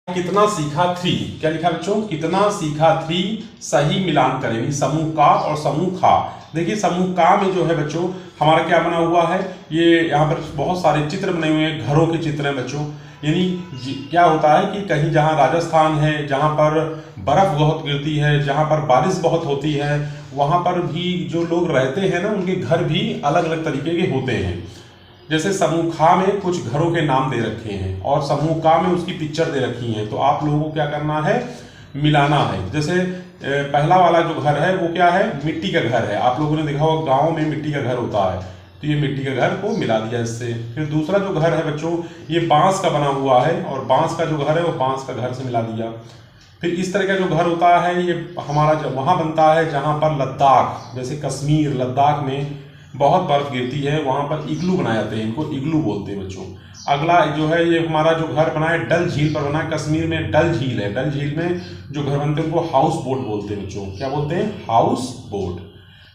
कितना सीखा 3, क्या लिखा बच्चों, कितना सीखा 3 सही मिलान करें, समूह का और समूह खा। देखिए समूह का में जो है बच्चों हमारा क्या बना हुआ है, ये यहाँ पर बहुत सारे चित्र बने हुए हैं, घरों के चित्र हैं बच्चों। यानी क्या होता है कि कहीं जहाँ राजस्थान है, जहाँ पर बर्फ बहुत गिरती है, जहाँ पर बारिश बहुत होती है, वहाँ पर भी जो लोग रहते हैं ना, उनके घर भी अलग अलग तरीके के होते हैं। जैसे समूह खा में कुछ घरों के नाम दे रखे हैं और समूह का में उसकी पिक्चर दे रखी है, तो आप लोगों को क्या करना है, मिलाना है। जैसे पहला वाला जो घर है वो क्या है, मिट्टी का घर है। आप लोगों ने देखा होगा गांव में मिट्टी का घर होता है, तो ये मिट्टी का घर को मिला दिया इससे। फिर दूसरा जो घर है बच्चों ये बांस का बना हुआ है और बांस का जो घर है वो बांस का घर से मिला दिया। फिर इस तरह का जो घर होता है ये हमारा जब वहाँ बनता है जहाँ पर लद्दाख, जैसे कश्मीर लद्दाख में बहुत बर्फ गिरती है, वहाँ पर इग्लू बनाए जाते हैं, इनको इग्लू बोलते हैं बच्चों। अगला जो है ये हमारा जो घर बना है डल झील पर बना है, कश्मीर में डल झील है, डल झील में जो घर बनते हैं उनको हाउस बोट बोलते हैं बच्चों। क्या बोलते हैं, हाउस बोट।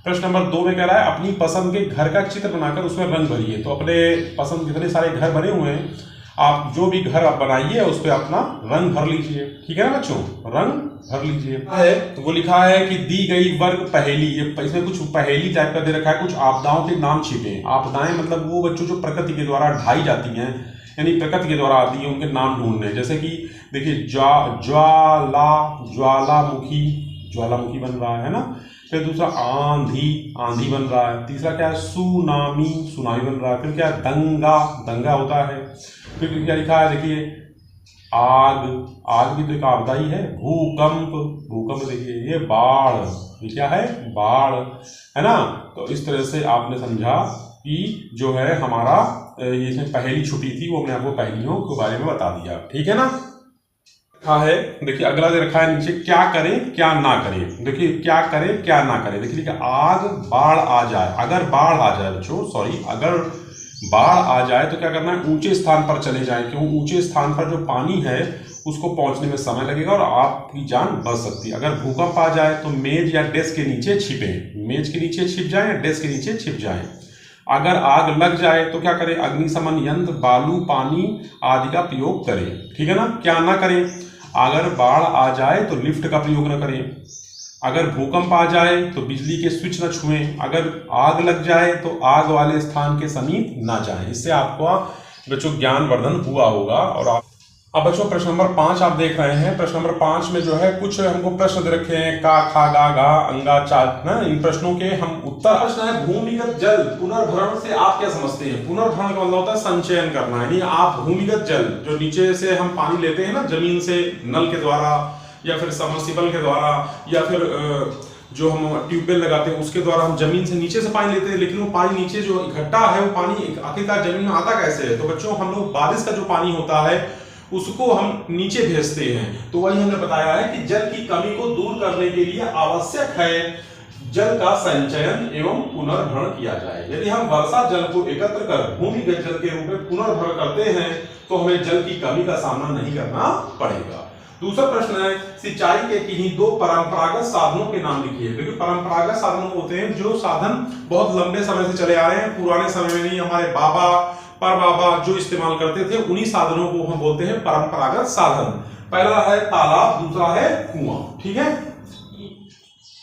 प्रश्न नंबर 2 में कह रहा है अपनी पसंद के घर का चित्र बनाकर उसमें रंग भरिए। तो अपने पसंद कितने सारे घर बने हुए हैं, आप जो भी घर आप बनाइए उस पर अपना रंग भर लीजिए, ठीक है ना बच्चों, रंग भर लीजिए। है तो वो लिखा है कि दी गई वर्ग पहेली, ये इसमें कुछ पहेली टाइप का दे रखा है, कुछ आपदाओं के नाम छिपे। आपदाएं मतलब वो बच्चों जो प्रकृति के द्वारा ढाई जाती हैं, यानी प्रकृति के द्वारा आती है, उनके नाम ढूंढने। जैसे कि देखिए ज्वालामुखी, ज्वालामुखी बन रहा है ना। फिर दूसरा आंधी, आंधी बन रहा है। तीसरा क्या है, सुनामी, सुनामी बन रहा है। फिर क्या है, दंगा, दंगा होता है। फिर क्या लिखा है, देखिए आग, आग भी तो एक आपदा ही है। भूकंप, भूकंप देखिए, ये बाढ़, ये क्या है, बाढ़ है ना। तो इस तरह से आपने समझा कि जो है हमारा ये इसमें पहेली छुपी थी, वो मैंने आपको पहेलियों के बारे में बता दिया, ठीक है ना। रखा है, देखिए अगला दे रखा है नीचे, क्या करें क्या ना करें। देखिए क्या करें क्या ना करें, देखिए आग बाढ़ आ जाए, अगर बाढ़ आ जाए बच्चों, सॉरी, अगर बाढ़ आ जाए तो क्या करना है, ऊंचे स्थान पर चले जाएं, क्यों, ऊंचे स्थान पर जो पानी है उसको पहुंचने में समय लगेगा और आपकी जान बच सकती है। अगर भूकंप आ जाए तो मेज या डेस्क के नीचे छिपे, मेज के नीचे छिप जाएं या डेस्क के नीचे छिप जाएं। अगर आग लग जाए तो क्या करें, अग्निशमन यंत्र, बालू, पानी आदि का प्रयोग करें, ठीक है ना। क्या ना करें, अगर बाढ़ आ जाए तो लिफ्ट का प्रयोग न करें। अगर भूकंप आ जाए तो बिजली के स्विच न छुएं। अगर आग लग जाए तो आग वाले स्थान के समीप ना जाएं। इससे आपको बच्चों ज्ञानवर्धन हुआ होगा। और आप अब बच्चों प्रश्न नंबर 5 आप देख रहे हैं। प्रश्न नंबर 5 में जो है कुछ हमको प्रश्न दे रखे हैं, का, खा, गा, गा, अंगा, चा ना। इन प्रश्नों के हम उत्तर, प्रश्न है भूमिगत जल पुनर्भरण से आप क्या समझते हैं। पुनर्भरण का मतलब होता है संचयन करना, यानी आप भूमिगत जल जो नीचे से हम पानी लेते हैं ना, जमीन से नल के द्वारा या फिर सबमर्सिबल के द्वारा या फिर जो हम ट्यूबवेल लगाते हैं उसके द्वारा हम जमीन से नीचे से पानी लेते हैं, लेकिन वो पानी नीचे जो इकट्ठा है वो पानी आखिरकार जमीन में आता कैसे है। तो बच्चों हम लोग बारिश का जो पानी होता है उसको हम नीचे भेजते हैं। तो वही हमने बताया है कि जल की कमी को दूर करने के लिए आवश्यक है जल का संचयन एवं पुनर्भरण किया जाए। यदि हम वर्षा जल को एकत्र कर भूमिगत जल के रूप में पुनर्भरण करते हैं तो हमें जल की कमी का सामना नहीं करना पड़ेगा। दूसरा प्रश्न है सिंचाई के किन्हीं 2 परंपरागत साधनों के नाम लिखिए। देखिए परंपरागत साधन होते हैं जो साधन बहुत लंबे समय से चले आ रहे हैं, पुराने समय में नहीं, हमारे बाबा परबाबा जो इस्तेमाल करते थे, उन्हीं साधनों को हम बोलते हैं परंपरागत साधन। पहला है तालाब, दूसरा है कुआं, ठीक है।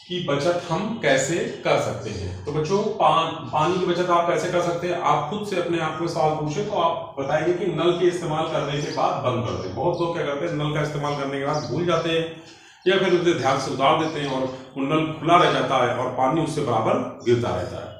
की बचत हम कैसे कर सकते हैं। तो बच्चों पानी की बचत आप कैसे कर सकते हैं, आप खुद से अपने आप को सवाल पूछे तो आप बताएंगे कि नल के इस्तेमाल करने के बाद बंद कर दें। बहुत लोग क्या करते हैं, नल का इस्तेमाल करने के बाद भूल जाते हैं या फिर उसे ध्यान से उतार देते हैं और वो नल खुला रह जाता है और पानी उससे बराबर गिरता रहता है।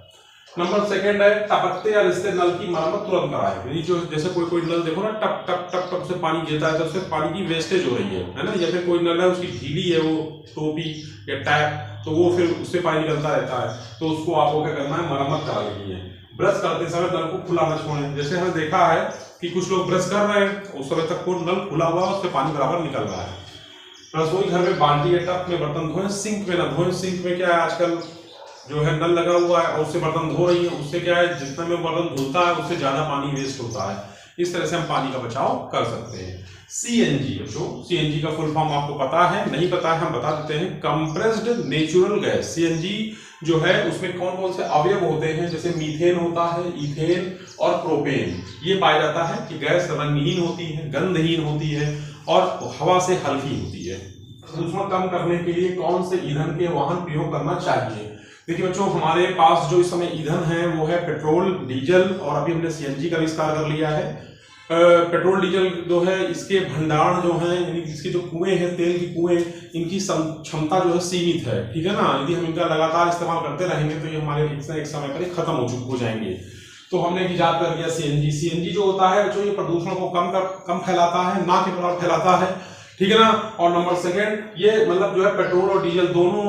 नंबर 2 है टपकते या रिसते नल की मरम्मत तुरंत कराएं। जो जैसे कोई नल देखो ना, टप टप टप टप से पानी गिरता है तो उससे पानी की वेस्टेज हो रही है ना। या फिर कोई नल है उसकी ढीली है, वो टोपी या टैप, तो वो फिर उससे पानी निकलता रहता है, तो उसको आपको क्या करना है, मरम्मत करा लेनी है। ब्रश करते समय नल को खुला न छोड़ें। जैसे हमने देखा है कि कुछ लोग ब्रश कर रहे हैं उस समय तक वो नल खुला हुआ है, उससे पानी बराबर निकल रहा है। रसोई घर में बाल्टी या टप में बर्तन धोएं, सिंक में न धोएं। सिंक में क्या है, आजकल जो है नल लगा हुआ है और उससे बर्तन धो रही है, उससे क्या है, जितना में बर्तन धुलता है उससे ज्यादा पानी वेस्ट होता है। इस तरह से हम पानी का बचाव कर सकते हैं। सीएनजी, बच्चों सीएनजी का फुल फॉर्म आपको पता है, नहीं पता है हम बता देते हैं, कंप्रेस्ड नेचुरल गैस। सीएनजी जो है उसमें कौन कौन से अवयव होते हैं, जैसे मीथेन होता है, इथेन और प्रोपेन। ये पाया जाता है कि गैस रंगहीन होती है, गंधहीन होती है और हवा से हल्की होती है। प्रदूषण कम करने के लिए कौन से ईंधन के वाहन प्रयोग करना चाहिए? देखिए बच्चों, हमारे पास जो इस समय ईंधन है वो है पेट्रोल, डीजल, और अभी हमने सीएनजी का आविष्कार कर लिया है। पेट्रोल डीजल जो है इसके भंडारण जो है, यानी इसके जो कुएं हैं, तेल के कुएं, इनकी क्षमता जो है सीमित है, ठीक है ना। यदि हम इनका लगातार इस्तेमाल करते रहेंगे तो ये हमारे एक समय पर खत्म हो जाएंगे। तो हमने इजाद कर दिया सीएनजी। सीएनजी जो होता है जो ये प्रदूषण को कम फैलाता है, ना के बराबर फैलाता है, ठीक है ना। और नंबर सेकेंड, ये मतलब जो है पेट्रोल और डीजल दोनों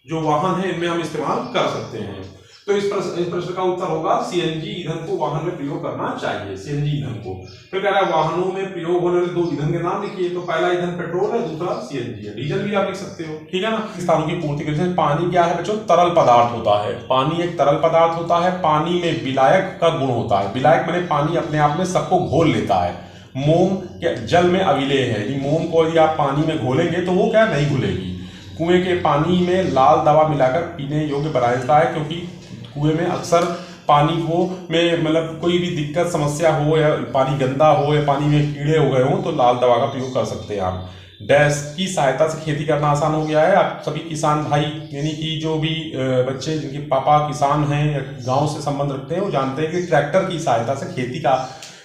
जो वाहन है इनमें हम इस्तेमाल कर सकते हैं। तो इस प्रश्न का उत्तर होगा सीएनजी ईंधन को वाहन में प्रयोग करना चाहिए, सीएनजी ईंधन को। फिर कह रहा है वाहनों में प्रयोग होने वाले 2 ईंधन के नाम लिखिए। तो पहला ईंधन पेट्रोल है, दूसरा सीएनजी है। डीजल भी आप लिख सकते हो, ठीक है ना। स्थानों की पूर्ति के लिए पानी क्या है बच्चों? तरल पदार्थ होता है। पानी एक तरल पदार्थ होता है। पानी में विलायक का गुण होता है। विलायक माने पानी अपने आप में सबको घोल लेता है। मोम के जल में अविलेय है, मोम को यदि आप पानी में घोलेंगे तो वो क्या नहीं घुलेगी। कुएं के पानी में लाल दवा मिलाकर पीने योग्य बनाया जाता है, क्योंकि कुएं में अक्सर पानी को में मतलब कोई भी दिक्कत समस्या हो, या पानी गंदा हो, या पानी में कीड़े हो गए हो, तो लाल दवा का प्रयोग कर सकते हैं आप। डैश की सहायता से खेती करना आसान हो गया है। आप सभी किसान भाई, यानी कि जो भी बच्चे जिनके पापा किसान हैं या गाँव से संबंध रखते हैं, वो जानते हैं कि ट्रैक्टर की सहायता से खेती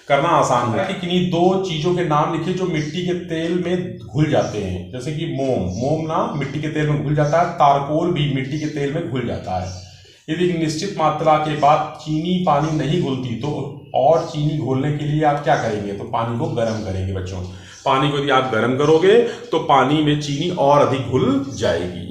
करना आसान है। कि किन्हीं 2 चीजों के नाम लिखिए जो मिट्टी के तेल में घुल जाते हैं। जैसे कि मोम ना मिट्टी के तेल में घुल जाता है, तारकोल भी मिट्टी के तेल में घुल जाता है। यदि एक निश्चित मात्रा के बाद चीनी पानी नहीं घुलती तो और चीनी घोलने के लिए आप क्या करेंगे? तो पानी को गर्म करेंगे बच्चों। पानी को यदि आप गर्म करोगे तो पानी में चीनी और अधिक घुल जाएगी।